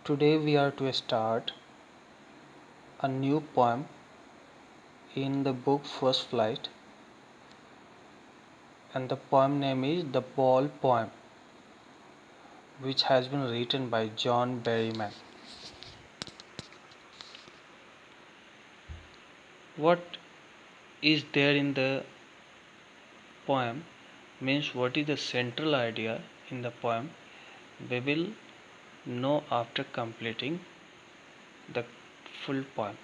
Today we are to start a new poem in the book First Flight, and the poem name is The Ball Poem, which has been written by John Berryman. What is there in the poem means what is the central idea in the poem we will know after completing the full poem.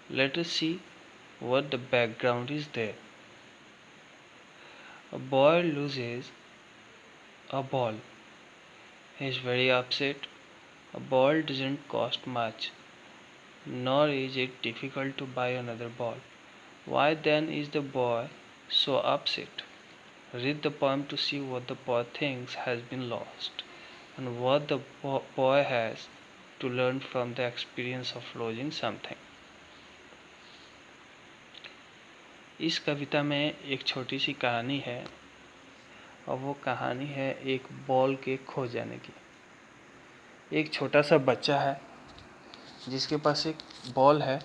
Let us see what the background is there. A boy loses a ball. He is very upset. A ball doesn't cost much, nor is it difficult to buy another ball. Why then is the boy so upset? Read the poem to see what the boy thinks has been lost and what the boy has to learn from the experience of losing something. इस कविता में एक छोटी सी कहानी है और वो कहानी है एक बॉल के खो जाने की। एक छोटा सा बच्चा है जिसके पास एक बॉल है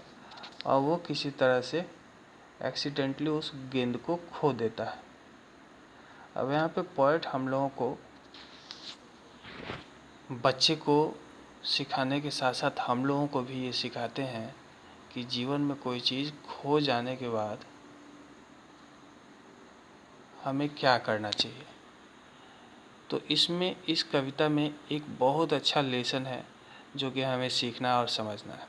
और वो किसी तरह से एक्सीडेंटली उस गेंद को खो देता है। अब यहाँ पे पोएट हम लोगों को बच्चे को सिखाने के साथ साथ हम लोगों को भी ये सिखाते हैं कि जीवन में कोई चीज़ खो जाने के बाद हमें क्या करना चाहिए। तो इसमें इस कविता में एक बहुत अच्छा लेसन है जो कि हमें सीखना और समझना है।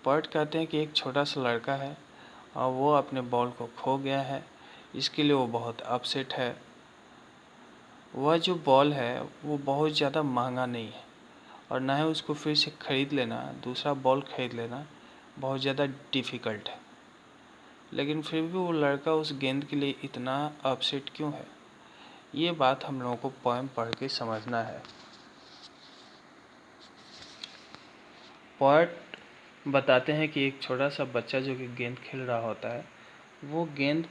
पोएट कहते हैं कि एक छोटा सा लड़का है और वो अपने बॉल को खो गया है। इसके लिए वो बहुत अपसेट है। वह जो बॉल है वो बहुत ज़्यादा महंगा नहीं है और ना ही उसको फिर से ख़रीद लेना, दूसरा बॉल ख़रीद लेना बहुत ज़्यादा डिफ़िकल्ट है। लेकिन फिर भी वो लड़का उस गेंद के लिए इतना अपसेट क्यों है, ये बात हम लोगों को पोएम पढ़ के समझना है। पोएट बताते हैं कि एक छोटा सा बच्चा जो कि गेंद खेल रहा होता है, वो गेंद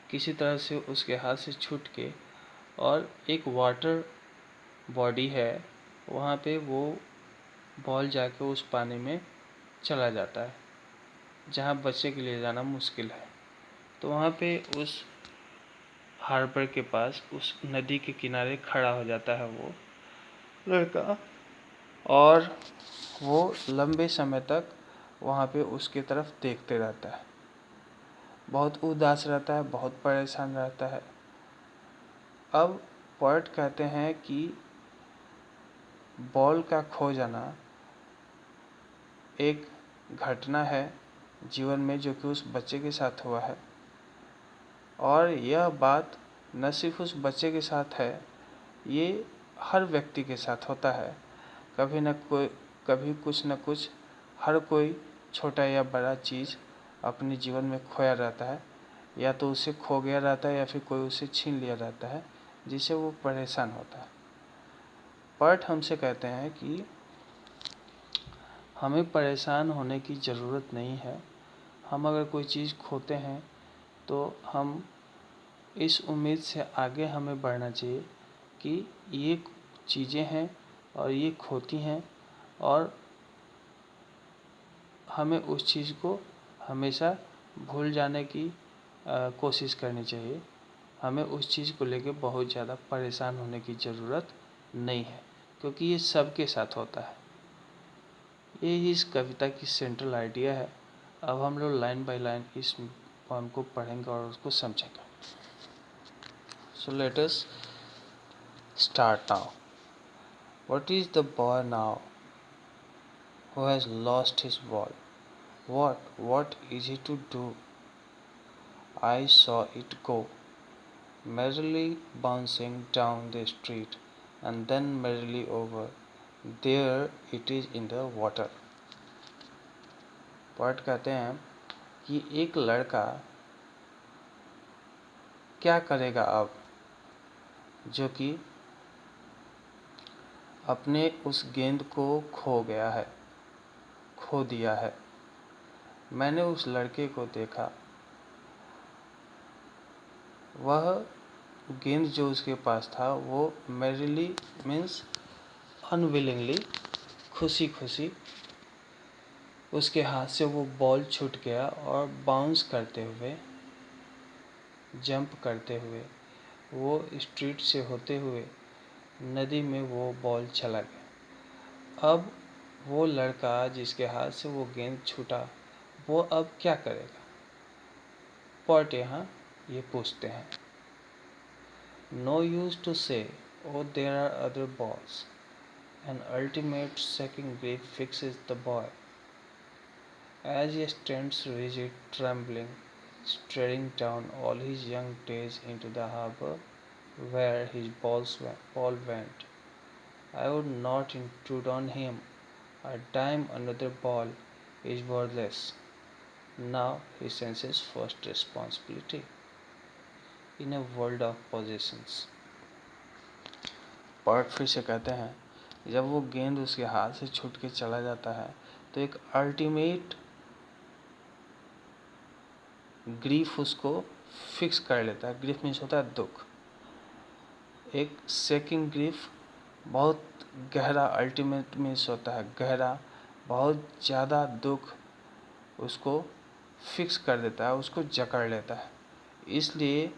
किसी तरह से उसके हाथ से छूट के और एक वाटर बॉडी है वहाँ पे वो बॉल जाके उस पानी में चला जाता है जहाँ बच्चे के लिए जाना मुश्किल है। तो वहाँ पे उस हार्बर के पास उस नदी के किनारे खड़ा हो जाता है वो लड़का और वो लंबे समय तक वहाँ पे उसके तरफ देखते रहता है। बहुत उदास रहता है, बहुत परेशान रहता है। अब पोएट कहते हैं कि बॉल का खो जाना एक घटना है जीवन में जो कि उस बच्चे के साथ हुआ है और यह बात न सिर्फ उस बच्चे के साथ है, ये हर व्यक्ति के साथ होता है। कभी कुछ न कुछ हर कोई छोटा या बड़ा चीज़ अपने जीवन में खोया रहता है, या तो उसे खो गया रहता है या फिर कोई उसे छीन लिया रहता है जिससे वो परेशान होता है। पोएट हमसे कहते हैं कि हमें परेशान होने की ज़रूरत नहीं है। हम अगर कोई चीज़ खोते हैं तो हम इस उम्मीद से आगे हमें बढ़ना चाहिए कि ये चीज़ें हैं और ये खोती हैं और हमें उस चीज़ को हमेशा भूल जाने की कोशिश करनी चाहिए। हमें उस चीज़ को लेकर बहुत ज़्यादा परेशान होने की ज़रूरत नहीं है, क्योंकि ये सबके साथ होता है। ये इस कविता की सेंट्रल आइडिया है। अब हम लोग लाइन बाय लाइन इस पोएम को पढ़ेंगे और उसको समझेंगे। So let us start now. What is the boy now who has lost his ball? What is he to do? I saw it go, merrily bouncing down the street, and then merrily over. There it is in the water. Poet कहते हैं कि एक लड़का क्या करेगा अब जो कि अपने उस गेंद को खो गया है, खो दिया है। मैंने उस लड़के को देखा, वह गेंद जो उसके पास था वो merrily मीन्स अनविलिंगली, खुशी खुशी उसके हाथ से वो बॉल छूट गया और बाउंस करते हुए, जंप करते हुए वो स्ट्रीट से होते हुए नदी में वो बॉल चला गया। अब वो लड़का जिसके हाथ से वो गेंद छूटा वो अब क्या करेगा? पॉट यहाँ ये पूछते हैं। No use to say O there are other balls, an ultimate second grief fixes the boy as he stands rigid, trembling, staring down all his young days into the harbor where his ball went. I would not intrude on him. A dime another ball is worthless. Now he senses first responsibility in a world of possessions. पर्ट फिर से कहते हैं, जब वो गेंद उसके हाथ से छूट के चला जाता है तो एक अल्टीमेट ग्रीफ उसको फिक्स कर लेता है। ग्रीफ मीन्स होता है दुख। एक सेकंड ग्रीफ बहुत गहरा, अल्टीमेट मीन्स होता है गहरा, बहुत ज़्यादा दुख उसको फिक्स कर देता है, उसको जकड़ लेता है। इसलिए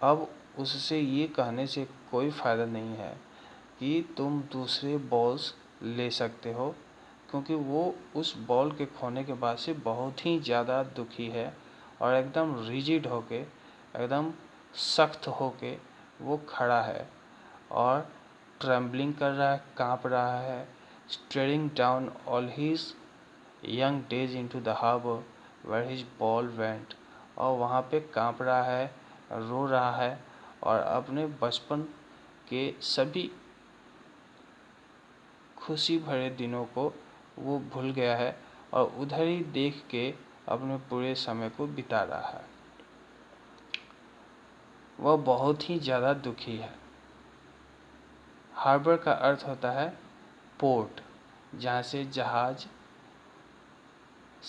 अब उससे ये कहने से कोई फ़ायदा नहीं है कि तुम दूसरे बॉल्स ले सकते हो, क्योंकि वो उस बॉल के खोने के बाद से बहुत ही ज़्यादा दुखी है और एकदम रिजिड होके, एकदम सख्त होके वो खड़ा है और ट्रेम्बलिंग कर रहा है, काँप रहा है। Staring down all his young days into the harbour where his ball went, और वहाँ पे काँप रहा है, रो रहा है और अपने बचपन के सभी खुशी भरे दिनों को वो भूल गया है और उधर ही देख के अपने पूरे समय को बिता रहा है। वह बहुत ही ज़्यादा दुखी है। हार्बर का अर्थ होता है पोर्ट, जहाँ से जहाज,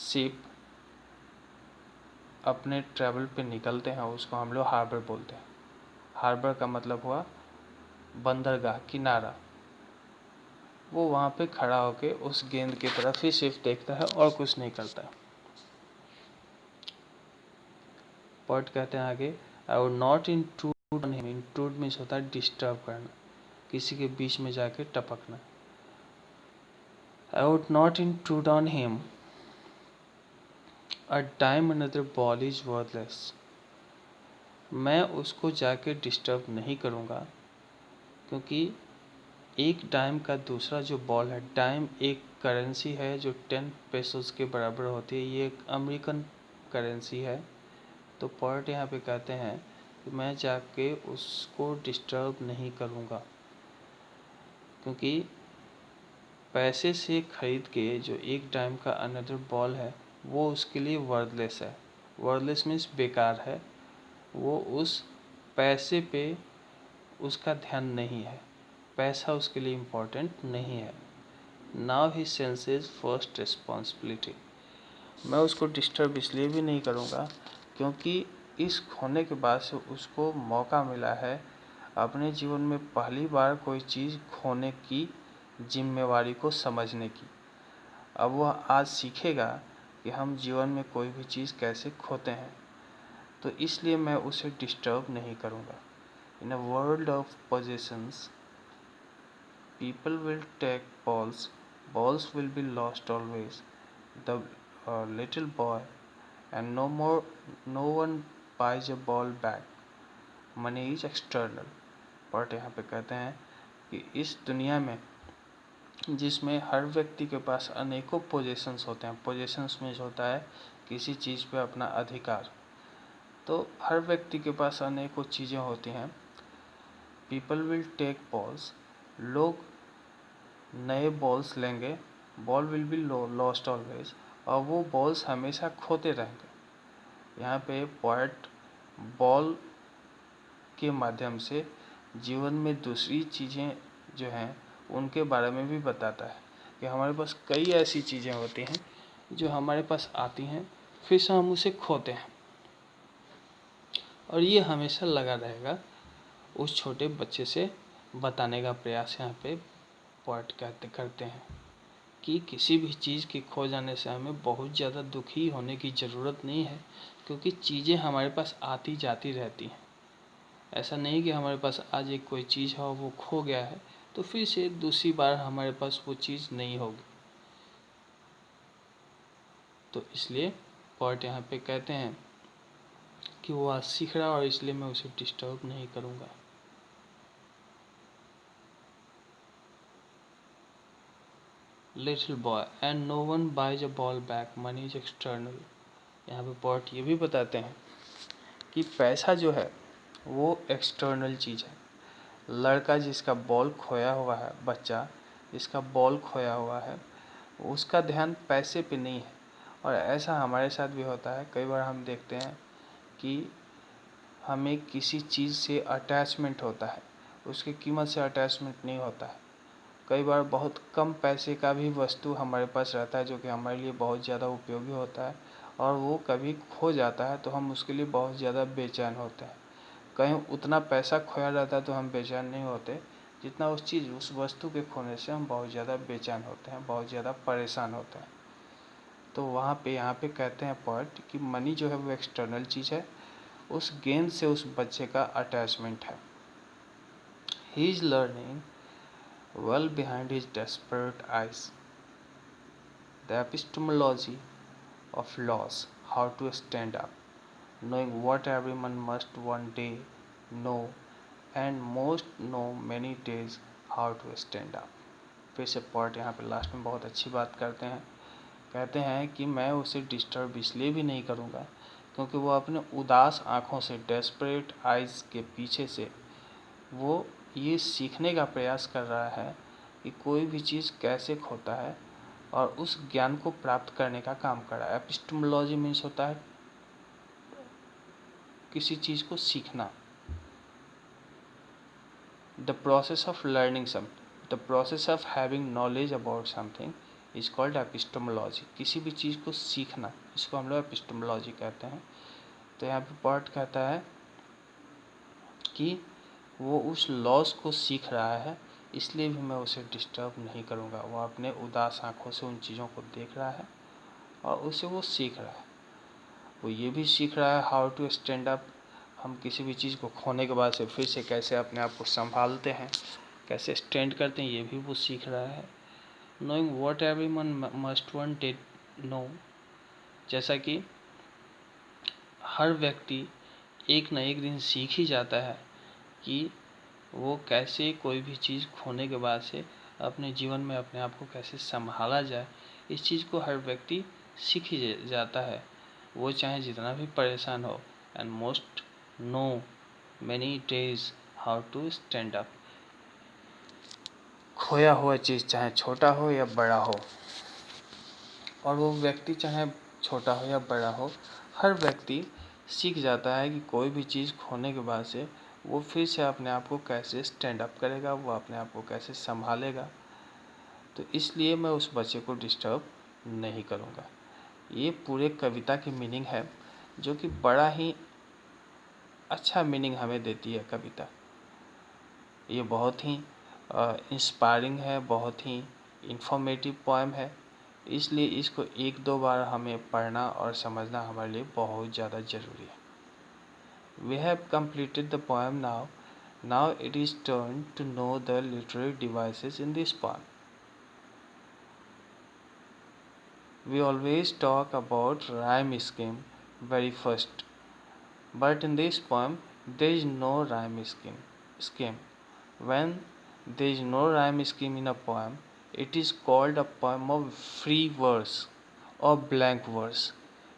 शिप अपने ट्रैवल पे निकलते हैं, उसको हम लोग हार्बर बोलते हैं। हार्बर का मतलब हुआ बंदरगाह, किनारा। वो वहाँ पे खड़ा होके उस गेंद की तरफ ही सिर्फ देखता है और कुछ नहीं करता। पोएट कहते हैं आगे, I would not intrude on him. Intrude means होता है डिस्टर्ब करना, किसी के बीच में जाके टपकना। I would not intrude on him, a time another ball is worthless. मैं उसको जाके डिस्टर्ब नहीं करूँगा, क्योंकि एक डाइम का दूसरा जो बॉल है, डाइम एक करेंसी है जो 10 पेसोस के बराबर होती है। ये एक अमेरिकन करेंसी है। तो पोएट यहाँ पे कहते हैं कि मैं जाके उसको डिस्टर्ब नहीं करूँगा, क्योंकि पैसे से ख़रीद के जो एक डाइम का अनदर बॉल है वो उसके लिए वर्थलेस है। वर्थलेस मीन्स बेकार है। वो उस पैसे पे उसका ध्यान नहीं है, पैसा उसके लिए इम्पोर्टेंट नहीं है। Now he senses first responsibility. मैं उसको डिस्टर्ब इसलिए भी नहीं करूँगा क्योंकि इस खोने के बाद से उसको मौका मिला है अपने जीवन में पहली बार कोई चीज़ खोने की जिम्मेवारी को समझने की। अब वह आज सीखेगा कि हम जीवन में कोई भी चीज़ कैसे खोते हैं, तो इसलिए मैं उसे डिस्टर्ब नहीं करूँगा। In a world of possessions people will take balls will be lost always. The little boy, and no one buys a ball back. Money is external. But यहाँ पे कहते हैं कि इस दुनिया में जिसमें हर व्यक्ति के पास अनेकों पोजेशंस होते हैं, पोजेशंस में होता है किसी चीज़ पे अपना अधिकार, तो हर व्यक्ति के पास अनेकों चीज़ें होती हैं। पीपल विल टेक बॉल्स, लोग नए बॉल्स लेंगे, ball will be lost always, और वो बॉल्स हमेशा खोते रहेंगे। यहाँ पे पोएट बॉल के माध्यम से जीवन में दूसरी चीज़ें जो हैं उनके बारे में भी बताता है कि हमारे पास कई ऐसी चीज़ें होती हैं जो हमारे पास आती हैं, फिर से हम उसे खोते हैं और ये हमेशा लगा रहेगा। उस छोटे बच्चे से बताने का प्रयास यहाँ पे पोएट करते हैं कि किसी भी चीज़ के खो जाने से हमें बहुत ज़्यादा दुखी होने की ज़रूरत नहीं है, क्योंकि चीज़ें हमारे पास आती जाती रहती हैं। ऐसा नहीं कि हमारे पास आज एक कोई चीज़ है और वो खो गया है तो फिर से दूसरी बार हमारे पास वो चीज़ नहीं होगी। तो इसलिए पोएट यहाँ पे कहते हैं कि वो आज सीख रहा है और इसलिए मैं उसे डिस्टर्ब नहीं करूँगा। Little boy and no one buys a ball back, money is external. यहाँ पे पोएट ये भी बताते हैं कि पैसा जो है वो एक्सटर्नल चीज़ है। लड़का जिसका बॉल खोया हुआ है, बच्चा जिसका बॉल खोया हुआ है, उसका ध्यान पैसे पे नहीं है। और ऐसा हमारे साथ भी होता है। कई बार हम देखते हैं कि हमें किसी चीज़ से अटैचमेंट होता है, उसकी कीमत से अटैचमेंट नहीं होता है। कई बार बहुत कम पैसे का भी वस्तु हमारे पास रहता है जो कि हमारे लिए बहुत ज़्यादा उपयोगी होता है, और वो कभी खो जाता है तो हम उसके लिए बहुत ज़्यादा बेचैन होते हैं। कहीं उतना पैसा खोया रहता है तो हम बेचैन नहीं होते जितना उस वस्तु के खोने से हम बहुत ज़्यादा बेचैन होते हैं, बहुत ज़्यादा परेशान होते हैं। तो वहाँ पे यहाँ पे कहते हैं पोएट कि मनी जो है वो एक्सटर्नल चीज़ है, उस गेंद से उस बच्चे का अटैचमेंट है। He is learning well behind his desperate eyes the epistemology of loss, how to stand up, knowing what everyone must one day know and most know many days how to stand up। फिर से poet यहाँ पे last में बहुत अच्छी बात करते हैं। कहते हैं कि मैं उसे डिस्टर्ब इसलिए भी नहीं करूँगा क्योंकि वो अपने उदास आँखों से, डेस्परेट आइज़ के पीछे से वो ये सीखने का प्रयास कर रहा है कि कोई भी चीज़ कैसे खोता है और उस ज्ञान को प्राप्त करने का काम कर रहा है। एपिस्टेमोलॉजी मीन्स होता है किसी चीज़ को सीखना। The process of learning the process of having knowledge about something is called epistemology. किसी भी चीज़ को सीखना, इसको हम लोग एपिस्टेमोलॉजी कहते हैं। तो यहाँ पे पोएट कहता है कि वो उस लॉस को सीख रहा है, इसलिए भी मैं उसे डिस्टर्ब नहीं करूँगा। वो अपने उदास आँखों से उन चीज़ों को देख रहा है और उसे वो सीख रहा है। वो ये भी सीख रहा है हाउ टू स्टैंड अप। हम किसी भी चीज़ को खोने के बाद से फिर से कैसे अपने आप को संभालते हैं, कैसे स्टैंड करते हैं, ये भी वो सीख रहा है। Knowing what everyone must one day know, जैसा कि हर व्यक्ति एक न एक दिन सीख ही जाता है कि वो कैसे कोई भी चीज़ खोने के बाद से अपने जीवन में अपने आप को कैसे संभाला जाए। इस चीज़ को हर व्यक्ति सीख ही जाता है, वो चाहे जितना भी परेशान हो। And most know many days how to stand up. खोया हुआ चीज़ चाहे छोटा हो या बड़ा हो, और वो व्यक्ति चाहे छोटा हो या बड़ा हो, हर व्यक्ति सीख जाता है कि कोई भी चीज़ खोने के बाद से वो फिर से अपने आप को कैसे स्टैंड अप करेगा, वो अपने आप को कैसे संभालेगा। तो इसलिए मैं उस बच्चे को डिस्टर्ब नहीं करूँगा। ये पूरे कविता की मीनिंग है, जो कि बड़ा ही अच्छा मीनिंग हमें देती है कविता। ये बहुत ही इंस्पायरिंग है, बहुत ही इंफॉर्मेटिव पोएम है, इसलिए इसको एक दो बार हमें पढ़ना और समझना हमारे लिए बहुत ज़्यादा ज़रूरी है। We have completed the poem now. Now it is turn to know the literary devices in this poem. We always talk about rhyme scheme very first, but in this poem there is no rhyme scheme. When there is no rhyme scheme in a poem, it is called a poem of free verse or blank verse.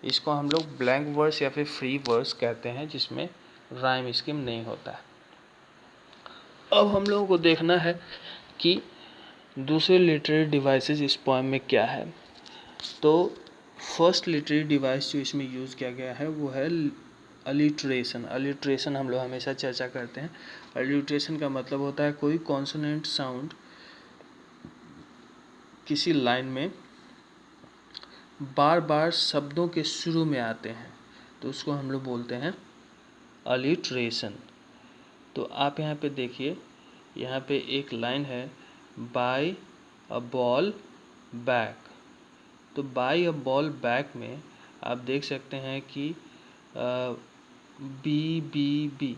इसको हम लोग blank verse या फिर free verse कहते हैं, जिसमें rhyme scheme नहीं होता है। अब हम लोगों को देखना है कि दूसरे लिटरेरी डिवाइसेस इस पोएम में क्या है। तो फर्स्ट लिटरेरी डिवाइस जो इसमें यूज़ किया गया है वो है अलिट्रेशन। अलिट्रेशन हम लोग हमेशा चर्चा करते हैं। अलिट्रेशन का मतलब होता है कोई कॉन्सोनेंट साउंड किसी लाइन में बार बार शब्दों के शुरू में आते हैं, तो उसको हम लोग बोलते हैं अलिट्रेशन। तो आप यहाँ पे देखिए, यहाँ पे एक लाइन है बाय अ बॉल बैक। तो बाय अ बॉल बैक में आप देख सकते हैं कि बी बी बी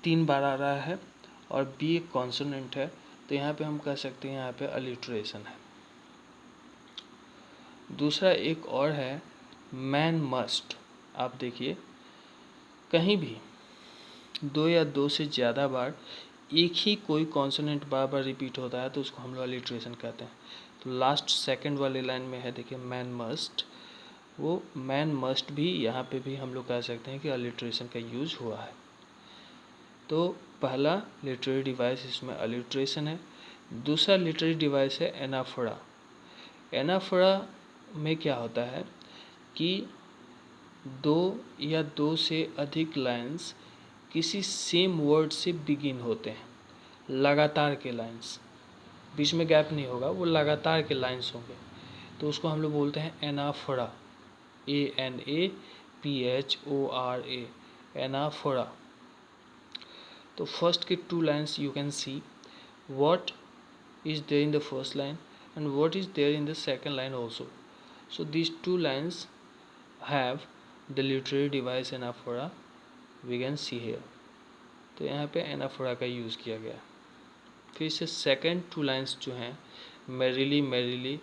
3 बार आ रहा है और बी एक कॉन्सोनेंट है, तो यहाँ पे हम कह सकते हैं यहाँ पे अलिट्रेशन है। दूसरा एक और है मैन मस्ट। आप देखिए, कहीं भी 2 या 2 से ज़्यादा बार एक ही कोई कॉन्सोनेंट बार बार रिपीट होता है तो उसको हम लोग अलिट्रेशन कहते हैं। तो लास्ट सेकंड वाली लाइन में है, देखिए मैन मस्ट, वो मैन मस्ट भी यहाँ पे भी हम लोग कह सकते हैं कि अलिट्रेशन का यूज हुआ है। तो पहला लिटरेरी डिवाइस इसमें अलिट्रेशन है। दूसरा लिटरेरी डिवाइस है एनाफोरा। एनाफोरा में क्या होता है कि 2 या 2 से अधिक लाइंस किसी सेम वर्ड से बिगिन होते हैं, लगातार के लाइंस, बीच में गैप नहीं होगा, वो लगातार के लाइंस होंगे, तो उसको हम लोग बोलते हैं एनाफोरा, ANAPHORA, एनाफोरा। तो फर्स्ट के 2 lines you can see what is there in the first line and what is there in the second line also. So these 2 lines have the literary device anaphora, we can see here. तो यहाँ पे anaphora का use किया गया। फिर से second 2 lines जो हैं मैरिली मैरिली,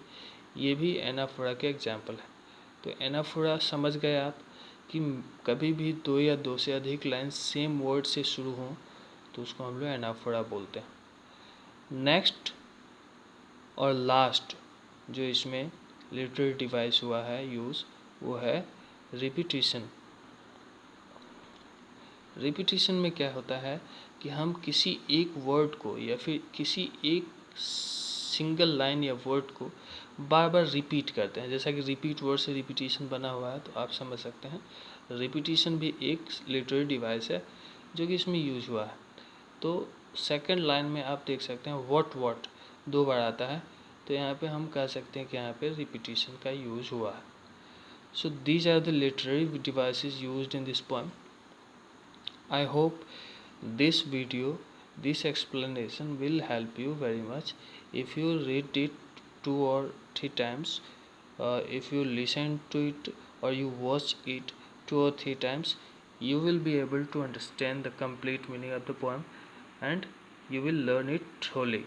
ये भी एनाफोरा के एग्जाम्पल है। तो एनाफोरा समझ गए आप कि कभी भी 2 या 2 से अधिक लाइन सेम वर्ड से शुरू हों तो उसको हम लोग एनाफोरा बोलते हैं। नेक्स्ट और लास्ट जो इसमें लिटरेरी डिवाइस हुआ है यूज़, वो है रिपीटिशन। रिपीटिशन में क्या होता है कि हम किसी एक वर्ड को या फिर किसी एक सिंगल लाइन या वर्ड को बार बार रिपीट करते हैं। जैसा कि रिपीट वर्ड से रिपीटिशन बना हुआ है, तो आप समझ सकते हैं रिपीटिशन भी एक लिटरेरी डिवाइस है जो कि इसमें यूज हुआ है। तो सेकंड लाइन में आप देख सकते हैं व्हाट 2 बार आता है, तो यहाँ पे हम कह सकते हैं कि यहाँ पे रिपीटिशन का यूज हुआ है। So these are the literary devices used in this poem. I hope this video, this explanation will help you very much. If you read it 2 or 3 times, if you listen to it or you watch it 2 or 3 times, you will be able to understand the complete meaning of the poem and you will learn it thoroughly.